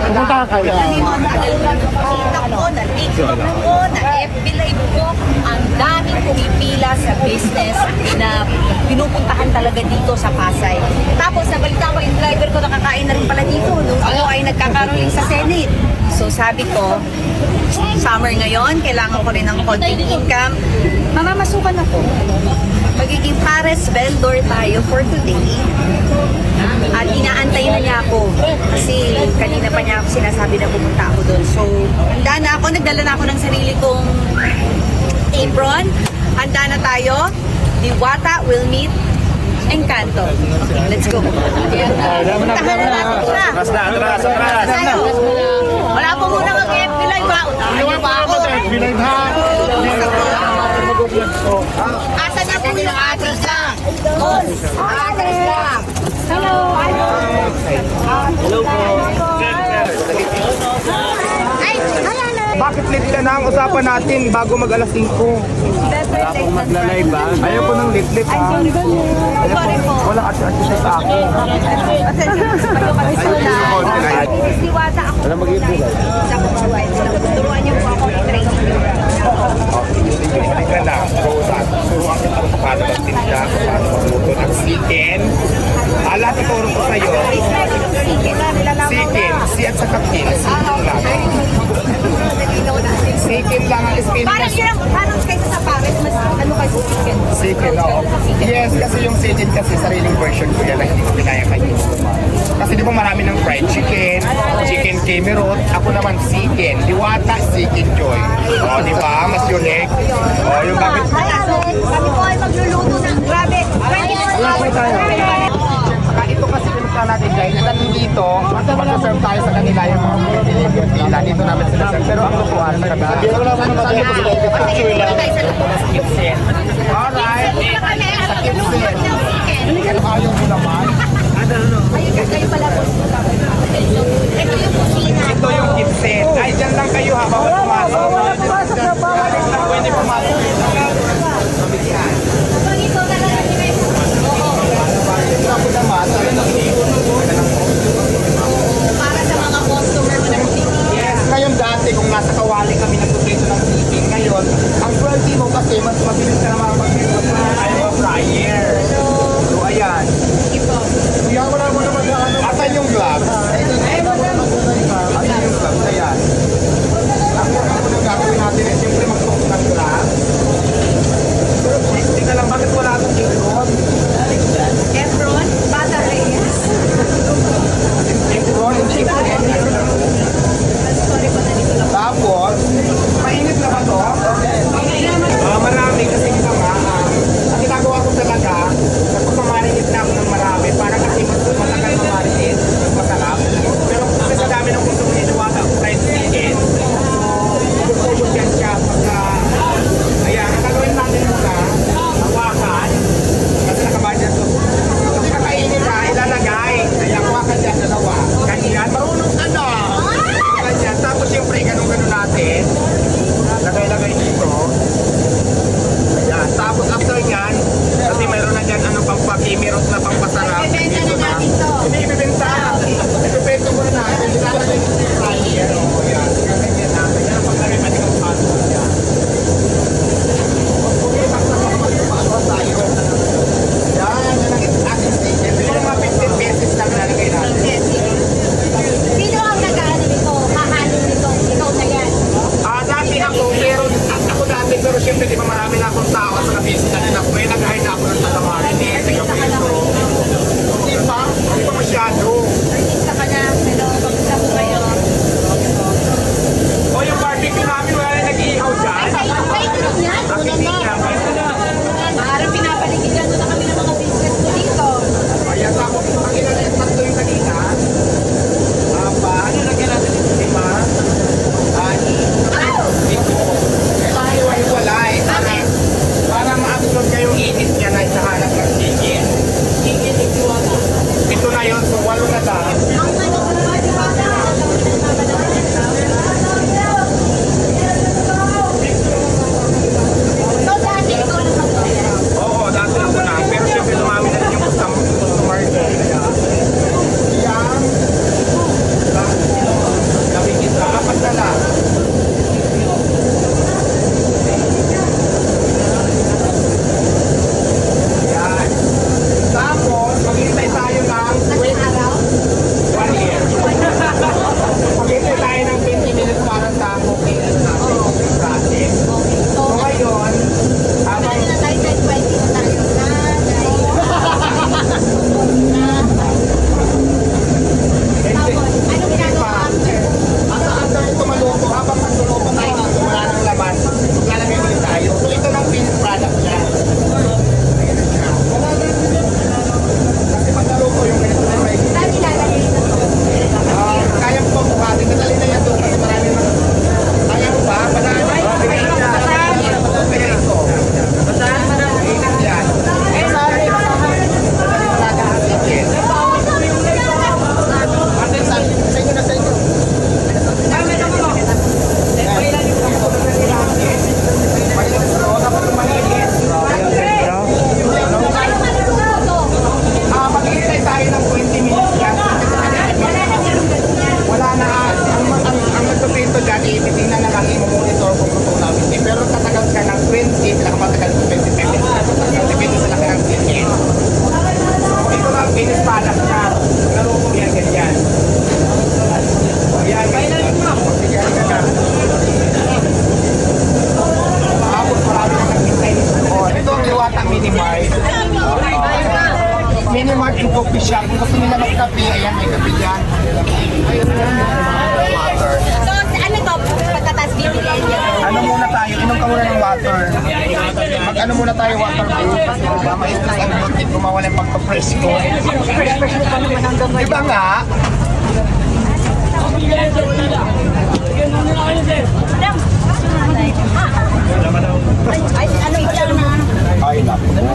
Pumunta ka kaya. TikTok ko, na TikTok ko, na FB Live ko, ang daming pumipila sa business na pinupuntahan talaga dito sa Pasay. Tapos nabalita ko yung driver ko nakakain na rin pala dito nung ako ay nagkakaroling sa Senate. So sabi ko, summer ngayon, kailangan ko rin ng konting income. Mamamasukan ako. Magiging pares vendor tayo for today. At inaantay na niya ako. Kasi kanina pa niya ako sinasabi na pumunta ako doon. So, handa na ako. Nagdala na ako ng sarili kong apron. Handa na tayo. Diwata will meet Encanto. Okay, let's go. Puntahan na natin sila. Tayo. Wala po muna ng FB Live ba? Unahan niyo pa ako. Bilang ha. Asa na po yung address na? Address na. Hello. Hello po. Ay, halala. Bakit late ka na ang usapan natin bago mag alas 5? Wala pong magla-live ba? Ayaw ko ng late ha. Sorry po. Walang ati-ati sa akin. Diwata ako. Wala mag-ibigay. Sa kutsaway. Turuan niyo po ako i-training. Hindi ka na. Turuan kita kung paano magtinda, kung paano magluto ng chicken. Lahat ituro ko sa'yo. Chicken, si at saka kin. Chicken lang ang spelling. Parang yun ang parang kaysa sa Paris, mas ano kayo chicken. Chicken, oo. Yes, kasi yung chicken kasi sariling version ko yan na hindi ko pinaya kayo. Kasi di ba marami ng fried chicken, chicken camerot, ako naman chicken, diwata, chicken joy. O, di ba? Mas unique. O, yung bakit... Hi Alex, kami po ay magluluto ng grabe. 24 Saka ito kasi pinunta natin guys, nandito, mag-serve tayo sa kanila yung mga delivery nila. Dito namin sila serve. Pero ang lutuan, magkakita. Sa kitchen. Alright. Sa kitchen. Ayaw mo naman. Kayo pala po. Ito yung kusina. Ito yung kitchen. Ay, dyan lang kayo ha. Bawal pumasok. Alex lang pwede pumasok. Ito talaga kayo. Ako naman, Para sa mga customer mo na yes, ngayon dati kung nasa kawali kami nagtutrito ng chicken, ngayon, ang quality mo kasi mas mabilis ka na makapag-trito sa ayaw fryer. So, ayan. Kuya, wala mo naman na ano. Asan yung gloves? Asan yung gloves? Ayan. Ang unang gagawin natin ay siyempre mag-cook ng gloves. Pero tingnan lang, bakit wala akong ikon? Efron, Bata Reyes. Ikon, Sorry po na dito lang. Tapos, mainit na ba to? Marami kasi ito nga. Ang ginagawa ko talaga, nagpapamarinate na ako ng marami para kasi mas matagal mamarinate, masarap. Pero kasi sa dami ng gusto mo niniwala ko fried chicken, so, yan siya pagka, ayan, ang gagawin natin muna, hawakan, kasi nakabadyan to. Kung kakainin na, ilalagay, ayan, hawakan dyan, dalawa. Ganyan, marunong ka na. Ganyan, tapos siyempre, ganun-ganun natin. Lagay-lagay dito. Ayan, tapos after yan, kasi mayroon na dyan ano pang pakimirot na pampasarap. Ibebenta na natin to. Hindi ibibenta. Ibibenta mo na natin. Ilalagay dito sa fryer. O, yan. Ganyan natin. Yan ang pagkarin pati kang paso. Yan. Okay, paso tayo. Yan, yan ang action station. Siguro mga 15 pesos lang nalagay natin. Sino ang nag-ano nito? Kahanin nito? Ikaw na yan. Dati ako, pero siyempre di ba marami na akong tao sa business na ako. Eh, nag-hire na ako ng taga-marine. Di ba? Di ba masyado? Artista ka na. Hello, kamusta po kayo? O yung barbecue namin, wala na nag-iihaw dyan. May tulong yan. Bakit hindi niya? Parang pinapaligilan na kami ng mga business ko dito. Ayan, tapos ang ilan yung tatlo yung kanina. Ano lagyan natin dito, di ba? Dito. Hiwa-hiwalay. Para ma-absorb niya yung init niya na isahanap ng chicken. Ito na yun, so walo na lang. Ang ano, so dati guys. Minimart yung coffee shop. Kung gusto nila magkape, ayan, may kape dyan. Water. So, ano to? Pagkatas bibiliin niyo. Ano muna tayo? Inom ka muna ng water. Mag-ano muna tayo, water proof. Ma-stress ang butit kung mawala yung pagpapresko. Diba nga? Ay, ano ito lang na ano? Ay, naku.